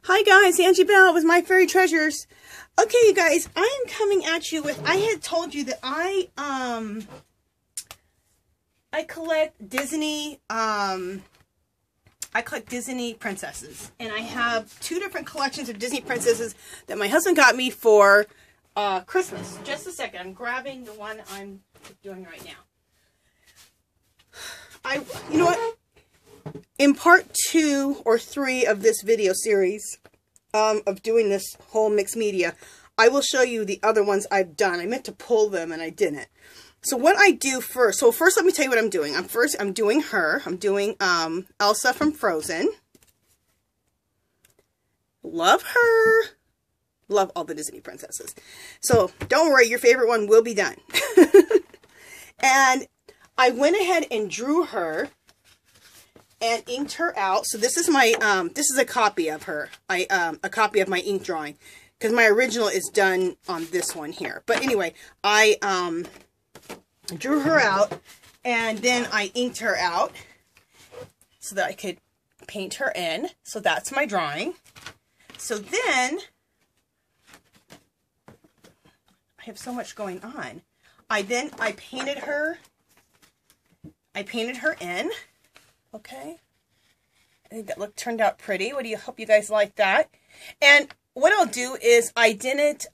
Hi guys, Angie Bell with My Fairy Treasures. Okay, you guys, I am coming at you with, I had told you that I collect Disney, I collect Disney princesses. And I have two different collections of Disney princesses that my husband got me for Christmas. Just a second, I'm grabbing the one I'm doing right now. You know what? In part 2 or 3 of this video series of doing this whole mixed media, I will show you the other ones I've done. I meant to pull them and I didn't. So what I do first, so first let me tell you what I'm doing. I'm doing her. I'm doing Elsa from Frozen. Love her. Love all the Disney princesses. So don't worry, your favorite one will be done. And I went ahead and drew her and inked her out. So this is my, this is a copy of her. A copy of my ink drawing. Because my original is done on this one here. But anyway, I drew her out. And then I inked her out. So that I could paint her in. So that's my drawing. So then, I have so much going on. I painted her. I painted her in. Okay, I think that turned out pretty. Hope you guys like that. And what I'll do is I did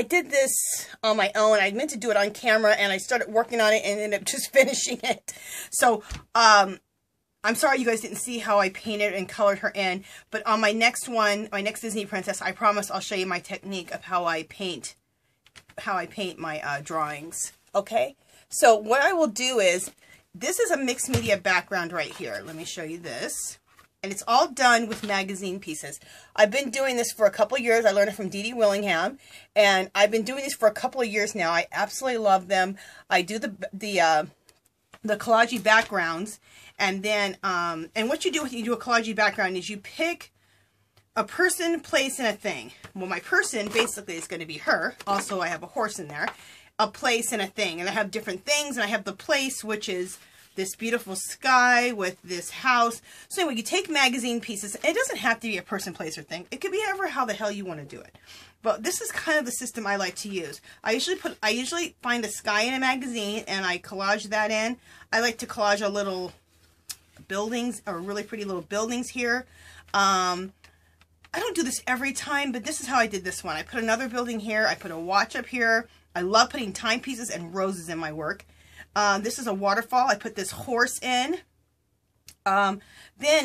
this on my own. I meant to do it on camera and I started working on it and ended up just finishing it. So, I'm sorry you guys didn't see how I painted and colored her in, but on my next one, my next Disney princess, I promise I'll show you my technique of how I paint my drawings. Okay, so what I will do is, this is a mixed media background right here. Let me show you this. And it's all done with magazine pieces. I've been doing this for a couple of years. I learned it from Dee Dee Willingham. And I've been doing these for a couple of years now. I absolutely love them. I do the collage backgrounds. And then, and what you do when you do a collage background is you pick a person, place, and a thing. Well, my person basically is going to be her. Also, I have a horse in there. A place and a thing. And I have different things. And I have the place, which is this beautiful sky with this house. So anyway, you take magazine pieces. It doesn't have to be a person, place, or thing. It could be ever how the hell you want to do it. But this is kind of the system I like to use. I usually find a sky in a magazine and I collage that in. I like to collage a little buildings, or really pretty little buildings here. I don't do this every time, but this is how I did this one. I put another building here. I put a watch up here. I love putting timepieces and roses in my work. This is a waterfall. I put this horse in. Then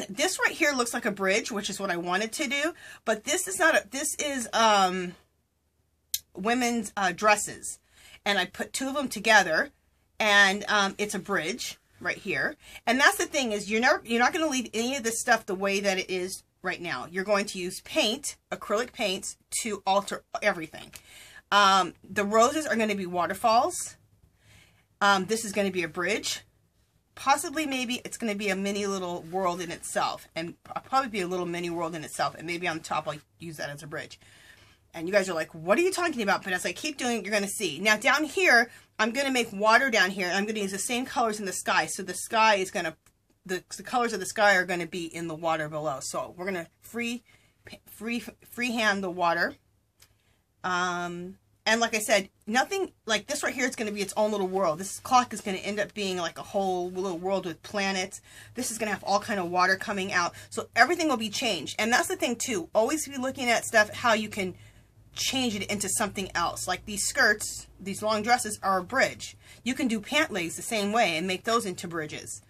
this right here looks like a bridge, which is what I wanted to do. But this is not this is women's dresses. And I put two of them together. And it's a bridge right here. And that's the thing is you're not going to leave any of this stuff the way that it is right now. You're going to use paint, acrylic paints, to alter everything. The roses are going to be waterfalls. This is going to be a bridge. Possibly, maybe, it's going to be a mini little world in itself. And probably be a little mini world in itself. And maybe on the top, I'll use that as a bridge. And you guys are like, what are you talking about? But as I keep doing it, you're going to see. Now, down here, I'm going to make water down here. And I'm going to use the same colors in the sky. So the sky is going to, the colors of the sky are going to be in the water below. So we're going to freehand the water. And like I said, nothing like this right here is going to be its own little world. This clock is going to end up being like a whole little world with planets. This is going to have all kind of water coming out. So everything will be changed. And that's the thing too. Always be looking at stuff, how you can change it into something else. Like these skirts, these long dresses are a bridge. You can do pant legs the same way and make those into bridges.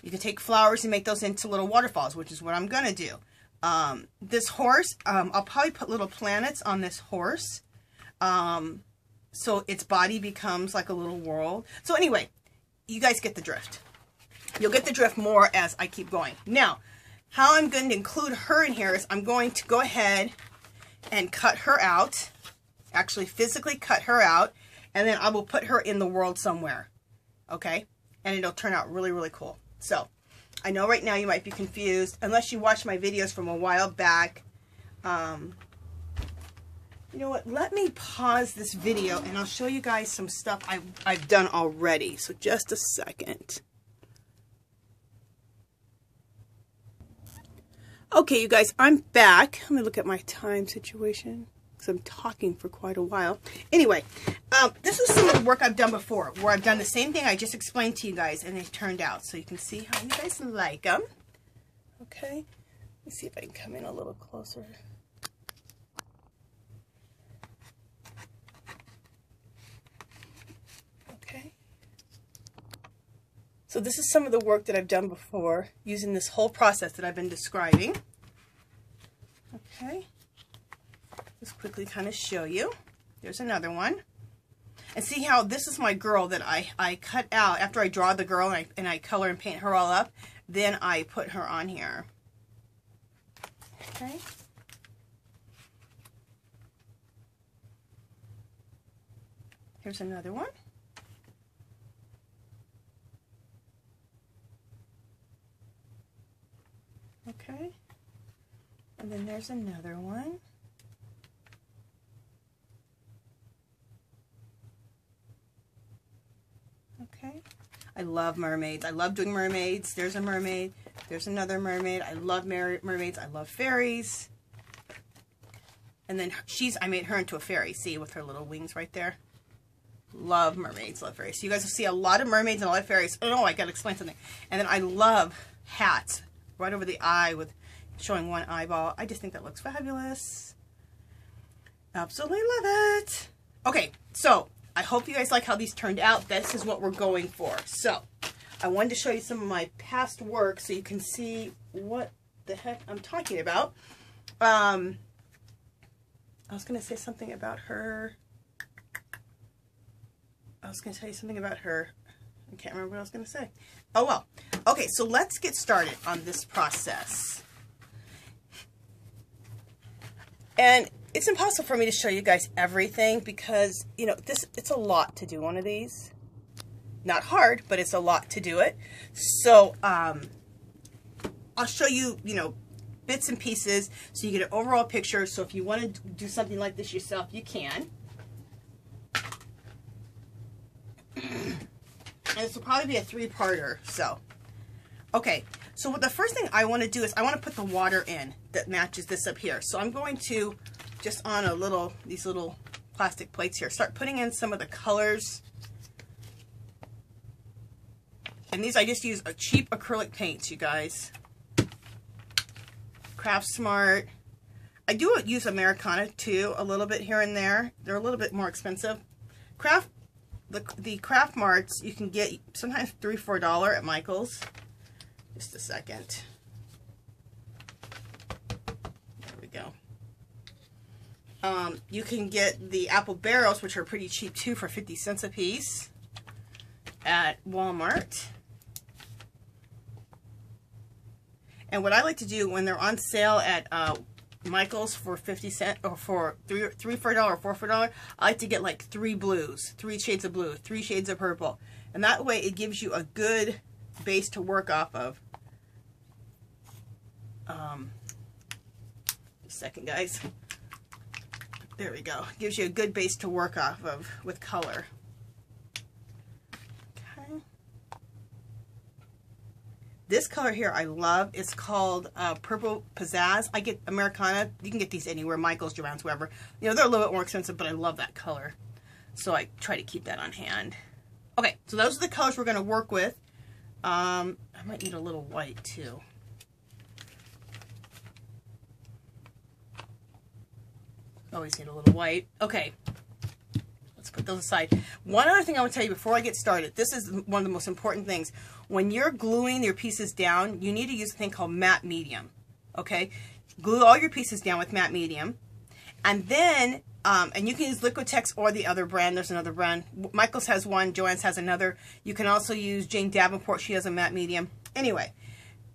You can take flowers and make those into little waterfalls, which is what I'm going to do. This horse, I'll probably put little planets on this horse. So its body becomes like a little world. So anyway, you guys get the drift. You'll get the drift more as I keep going. Now, how I'm going to include her in here is I'm going to go ahead and cut her out. Actually, physically cut her out. And then I will put her in the world somewhere. Okay? And it'll turn out really, really cool. So, I know right now you might be confused. Unless you watched my videos from a while back. You know what, let me pause this video and I'll show you guys some stuff I've done already. So just a second. Okay, you guys, I'm back. Let me look at my time situation because I'm talking for quite a while. Anyway, this is some of the work I've done before, where I've done the same thing I just explained to you guys, and they turned out. So you can see how you guys like them. Okay, let's see if I can come in a little closer. Okay. So this is some of the work that I've done before using this whole process that I've been describing. Okay. Just quickly kind of show you. There's another one. And see how this is my girl that I cut out after I draw the girl and I color and paint her all up. Then I put her on here. Okay. Here's another one. Okay. And then there's another one. Okay. I love mermaids. I love doing mermaids. There's a mermaid. There's another mermaid. I love mermaids. I love fairies. And then I made her into a fairy. See, with her little wings right there. Love mermaids. Love fairies. So you guys will see a lot of mermaids and a lot of fairies. Oh, no, I got to explain something. And then I love hats. Right over the eye with showing one eyeball. I just think that looks fabulous. Absolutely love it. Okay, so I hope you guys like how these turned out. This is what we're going for. So I wanted to show you some of my past work so you can see what the heck I'm talking about. I was going to say something about her. I was going to tell you something about her. I can't remember what I was going to say. Oh, well. Okay, so let's get started on this process. And it's impossible for me to show you guys everything because, you know, it's a lot to do one of these. Not hard, but it's a lot to do it. So, I'll show you, you know, bits and pieces so you get an overall picture. So if you want to do something like this yourself, you can. And this will probably be a 3-parter, so. Okay, so what the first thing I want to do is I want to put the water in that matches this up here. So I'm going to, just on these little plastic plates here, start putting in some of the colors. And these I just use a cheap acrylic paints, you guys. Craft Smart. I do use Americana too, a little bit here and there. They're a little bit more expensive. The Craft Marts you can get sometimes $3 or $4 at Michael's. Just a second. There we go. You can get the apple barrels, which are pretty cheap too, for 50 cents a piece at Walmart. And what I like to do when they're on sale at Michael's for 50 cents or for $3 for $4 or $4 for $4, I like to get like 3 blues, 3 shades of blue, 3 shades of purple, and that way it gives you a good base to work off of. Just a second, guys. There we go. Gives you a good base to work off of with color. Okay. This color here I love. It's called Purple Pizzazz. I get Americana. You can get these anywhere, Michael's, Joann's, wherever. You know, they're a little bit more expensive, but I love that color. So I try to keep that on hand. Okay, so those are the colors we're going to work with. I might need a little white too. Always need a little white. Okay, let's put those aside. One other thing I want to tell you before I get started. This is one of the most important things. When you're gluing your pieces down, you need to use a thing called matte medium. Okay, glue all your pieces down with matte medium, and then and you can use Liquitex or the other brand. There's another brand. Michael's has one. Joann's has another. You can also use Jane Davenport. She has a matte medium. Anyway,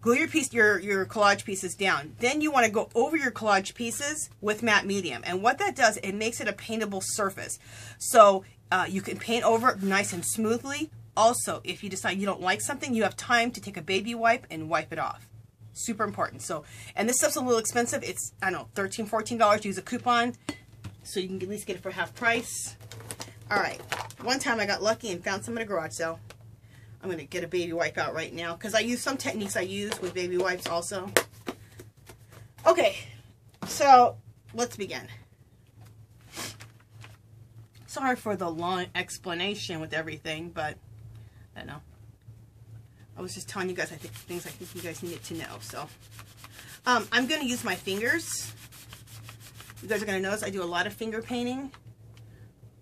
glue your collage pieces down. Then you want to go over your collage pieces with matte medium. And what that does, it makes it a paintable surface. So you can paint over it nice and smoothly. Also, if you decide you don't like something, you have time to take a baby wipe and wipe it off. Super important. So, and this stuff's a little expensive. It's, I don't know, $13, $14. Use a coupon. So you can at least get it for half price. All right. One time I got lucky and found some at a garage sale. I'm going to get a baby wipe out right now because I use some techniques I use with baby wipes also. Okay, so let's begin. Sorry for the long explanation with everything, but I don't know. I was just telling you guys things I think you guys needed to know. So I'm going to use my fingers. You guys are going to notice I do a lot of finger painting,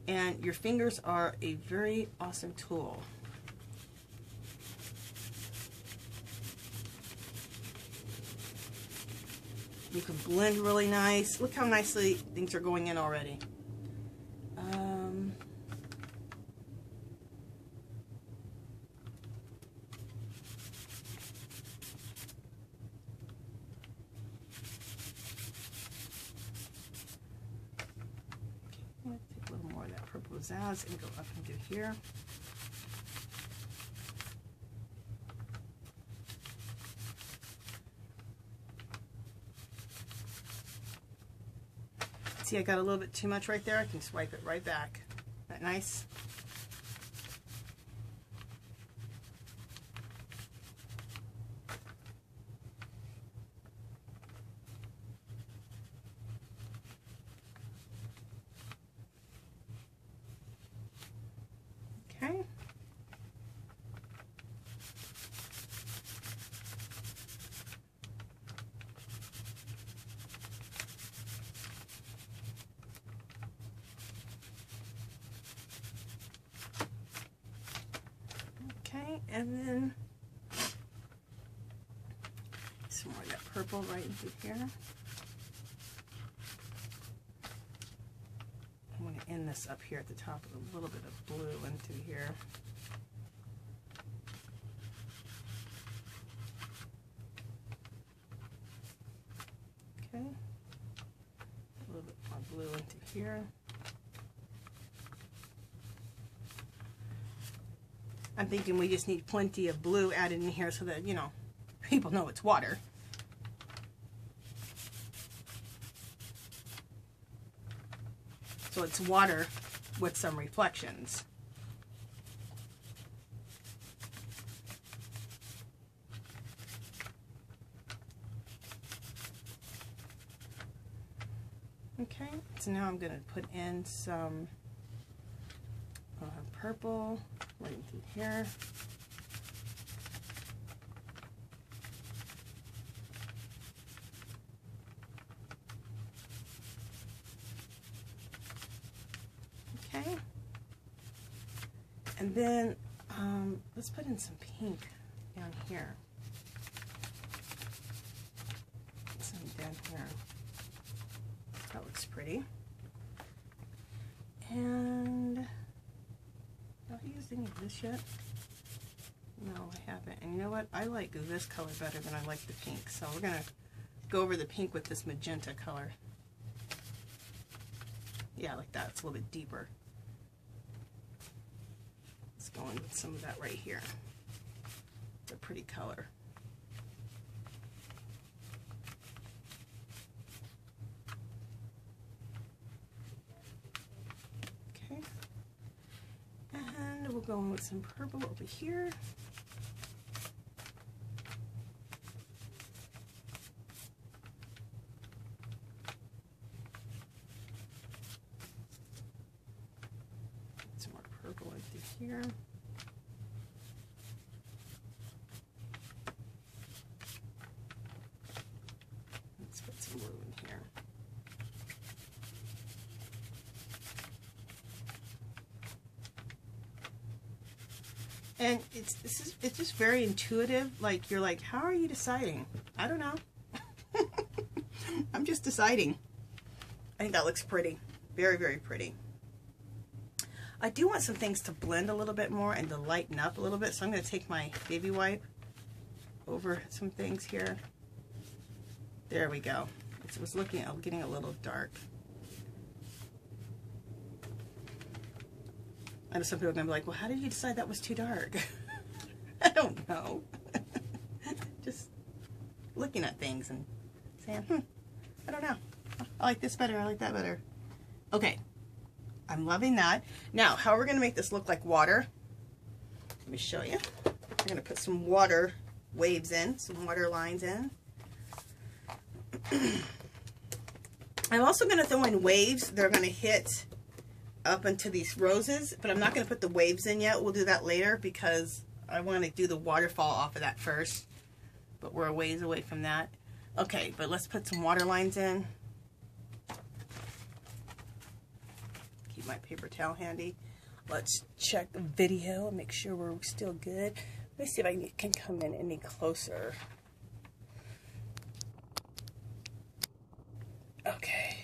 and your fingers are a very awesome tool. You can blend really nice. Look how nicely things are going in already. Let's take a little more of that purple zazz and go up into here. See, I got a little bit too much right there. I can swipe it right back. Isn't that nice? Okay. Okay, and then some more of that purple right into here. I'm going to end this up here at the top with a little bit of blue into here. Okay, a little bit more blue into here. I'm thinking we just need plenty of blue added in here so that, you know, people know it's water. So it's water with some reflections. Okay, so now I'm going to put in some purple right into here. Okay, and then let's put in some pink down here. Some down here. That looks pretty. And have I used any of this yet? No, I haven't. And you know what? I like this color better than I like the pink. So we're going to go over the pink with this magenta color. Yeah, like that. It's a little bit deeper. Let's go in with some of that right here. It's a pretty color. Okay. And we'll go in with some purple over here. Some more purple into here. Let's put some blue in here. And it's just very intuitive. Like, you're like, how are you deciding? I don't know. I'm just deciding. I think that looks pretty. Very, very pretty. I do want some things to blend a little bit more and to lighten up a little bit. So I'm going to take my baby wipe over some things here. There we go. It was getting a little dark. I know some people are going to be like, well, how did you decide that was too dark? I don't know. Just looking at things and saying, I don't know. I like this better. I like that better. Okay. I'm loving that. Now, how we're going to make this look like water, let me show you. We're going to put some water waves in, some water lines in. I'm also going to throw in waves. They're going to hit up into these roses, but I'm not going to put the waves in yet. We'll do that later because I want to do the waterfall off of that first, but we're a ways away from that. Okay, but let's put some water lines in. Keep my paper towel handy. Let's check the video and make sure we're still good. Let me see if I can come in any closer. Okay.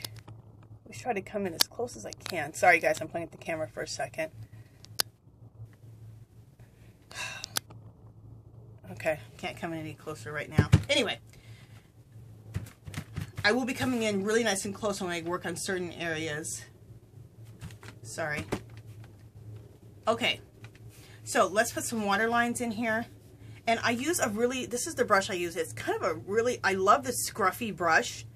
Let's try to come in as close as I can. Sorry guys, I'm playing with the camera for a second. Okay, can't come in any closer right now. Anyway, I will be coming in really nice and close when I work on certain areas. Sorry. Okay, so let's put some water lines in here. And I use a really, this is the brush I use. It's kind of a really, I love this scruffy brush.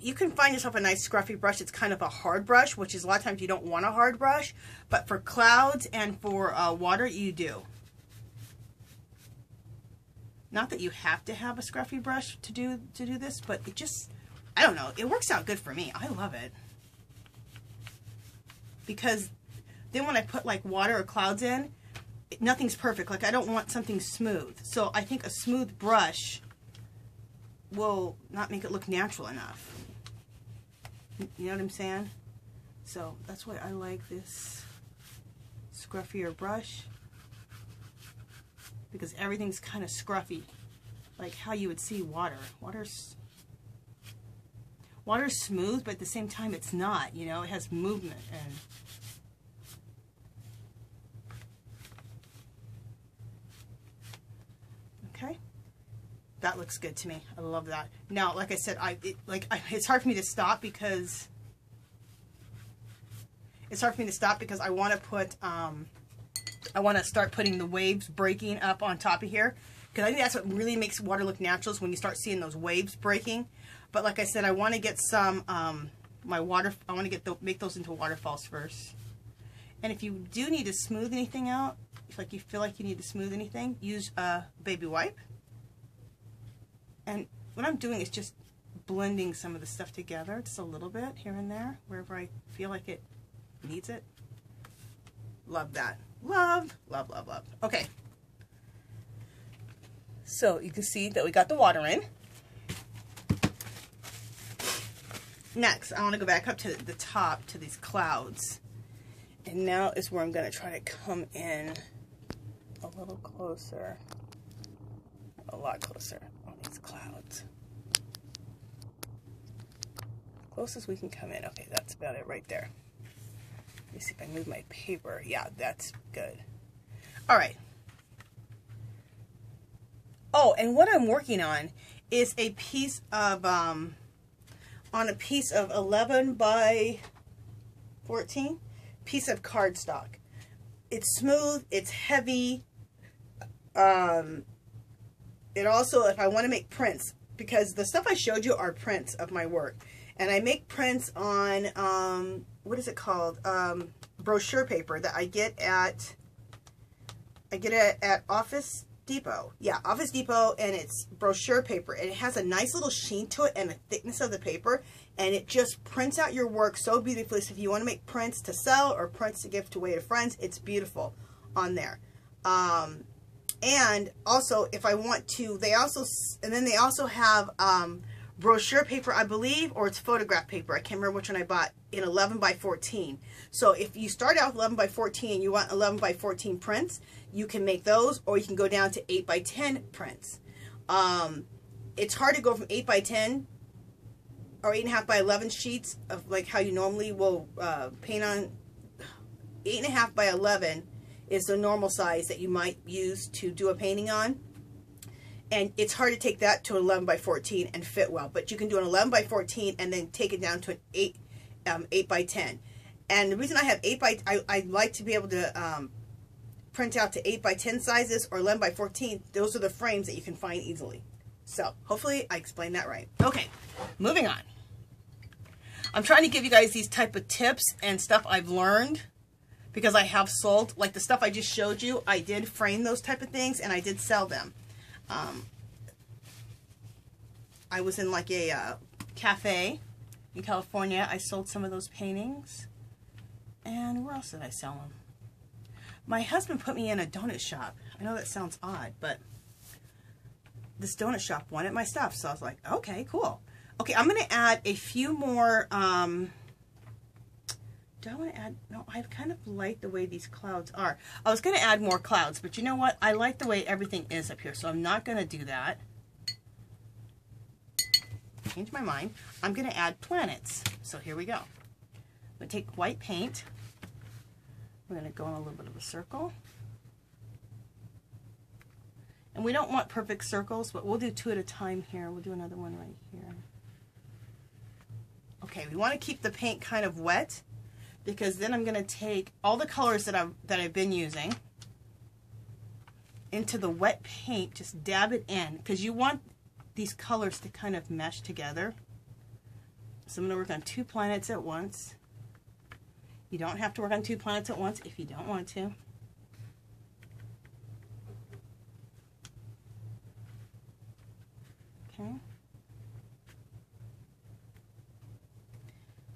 You can find yourself a nice scruffy brush. It's kind of a hard brush, which is a lot of times you don't want a hard brush. But for clouds and for water, you do. Not that you have to have a scruffy brush to do this, but it just, I don't know, it works out good for me. I love it. Because then when I put like water or clouds in, nothing's perfect. Like I don't want something smooth. So I think a smooth brush will not make it look natural enough. You know what I'm saying? So that's why I like this scruffier brush. Because everything's kind of scruffy. Like how you would see water. Water's smooth, but at the same time it's not. You know, it has movement and... Okay, that looks good to me. I love that. Now, like I said, it's hard for me to stop because I want to put I want to start putting the waves breaking up on top of here because I think that's what really makes water look natural is when you start seeing those waves breaking. But like I said, I want to get some I want to make those into waterfalls first. And if you do need to smooth anything out, if you feel like you need to smooth anything, use a baby wipe. And what I'm doing is just blending some of the stuff together, just a little bit here and there, wherever I feel like it needs it. Love that. Love, love, love, love. Okay. So you can see that we got the water in. Next, I want to go back up to the top to these clouds. And now is where I'm going to try to come in a little closer, a lot closer on these clouds. Closest we can come in. Okay, that's about it right there. Let me see if I move my paper. Yeah, that's good. All right. Oh, and what I'm working on is a piece of, on a piece of 11 by 14 piece of cardstock. It's smooth, it's heavy. It also, if I want to make prints, because the stuff I showed you are prints of my work, and I make prints on what is it called? Brochure paper that I get at Office Depot. Yeah, Office Depot, and it's brochure paper, and it has a nice little sheen to it and the thickness of the paper, and it just prints out your work so beautifully. So if you want to make prints to sell or prints to give away to friends, it's beautiful on there. And also, if I want to, they also have brochure paper, I believe, or it's photograph paper. I can't remember which one I bought, in 11 by 14. So if you start out with 11 by 14 and you want 11 by 14 prints, you can make those, or you can go down to 8 by 10 prints. It's hard to go from 8 by 10 or 8.5 by 11 sheets of like how you normally will paint on. 8.5 by 11 is the normal size that you might use to do a painting on. And it's hard to take that to an 11 by 14 and fit well. But you can do an 11 by 14 and then take it down to an 8 by 10. And the reason I have 8 by, I like to be able to print out to 8 by 10 sizes or 11 by 14. Those are the frames that you can find easily. So hopefully I explained that right. Okay, moving on. I'm trying to give you guys these type of tips and stuff I've learned because I have sold, like the stuff I just showed you, I did frame those type of things and I did sell them. I was in like a cafe in California. I sold some of those paintings. And where else did I sell them? My husband put me in a donut shop. I know that sounds odd, but this donut shop wanted my stuff. So I was like, okay, cool. Okay, I'm going to add a few more. Do I want to add? No, I kind of like the way these clouds are. I was going to add more clouds, but you know what? I like the way everything is up here, so I'm not going to do that. Change my mind. I'm going to add planets. So here we go. I'm going to take white paint. We're going to go in a little bit of a circle. And we don't want perfect circles, but we'll do 2 at a time here. We'll do another one right here. Okay, we want to keep the paint kind of wet, because then I'm going to take all the colors that I've been using into the wet paint. Just dab it in, because you want these colors to kind of mesh together. So I'm going to work on 2 planets at once. You don't have to work on 2 planets at once if you don't want to. Okay.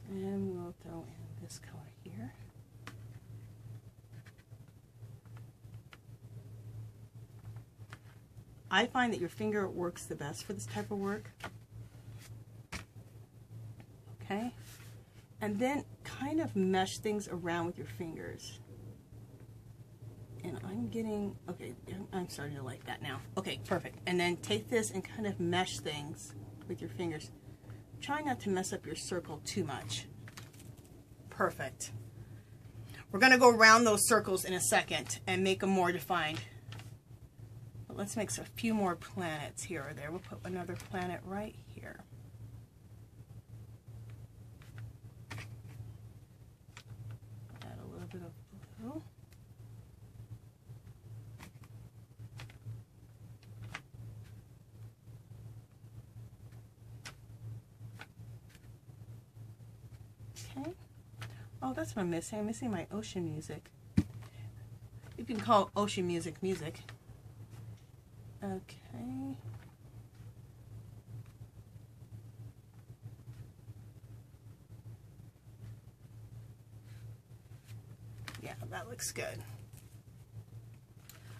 And we'll throw in this color here. I find that your finger works the best for this type of work. Okay. And then kind of mesh things around with your fingers. And I'm getting, okay, I'm starting to like that now. Okay, perfect. And then take this and kind of mesh things with your fingers. Try not to mess up your circle too much. Perfect. We're going to go around those circles in a second and make them more defined. But let's make a few more planets here or there. We'll put another planet right here. Add a little bit of blue. Okay. Oh, that's what I'm missing. I'm missing my ocean music. You can call ocean music music. Okay. Yeah, that looks good.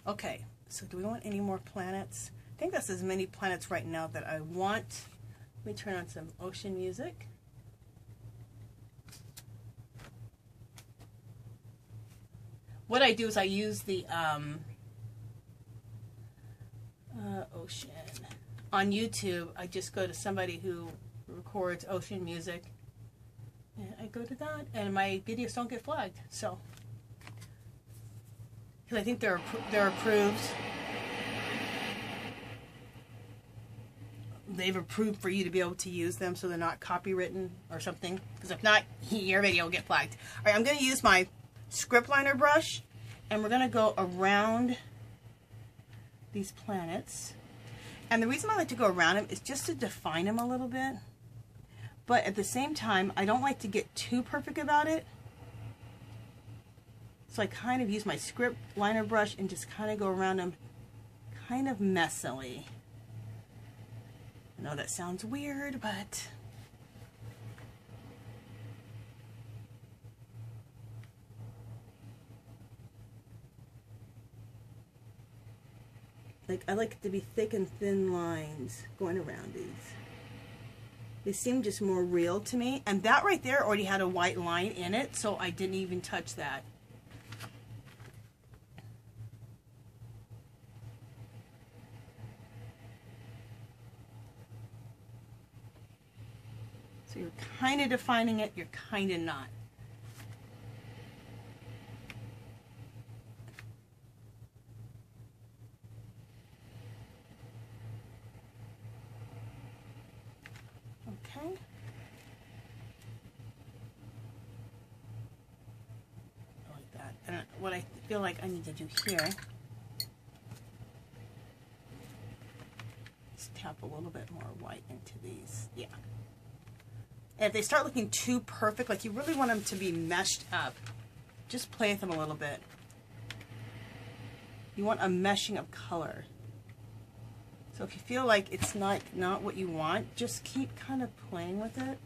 Okay, so do we want any more planets? I think that's as many planets right now that I want. Let me turn on some ocean music. What I do is I use the ocean. On YouTube, I just go to somebody who records ocean music, and I go to that, and my videos don't get flagged. So, because I think they're approved. They've approved for you to be able to use them, so they're not copywritten or something. Because if not, your video will get flagged. All right, I'm going to use my script liner brush, and we're going to go around these planets. And the reason I like to go around them is just to define them a little bit. But at the same time, I don't like to get too perfect about it. So I kind of use my script liner brush and just kind of go around them kind of messily. I know that sounds weird, but I like it to be thick and thin lines going around these. They seem just more real to me. And that right there already had a white line in it, so I didn't even touch that. So you're kind of defining it, you're kind of not. Okay. I like that. And what I feel like I need to do here is tap a little bit more white into these. Yeah. And if they start looking too perfect, like you really want them to be meshed up, just play with them a little bit. You want a meshing of color. So if you feel like it's not what you want, just keep kind of playing with it.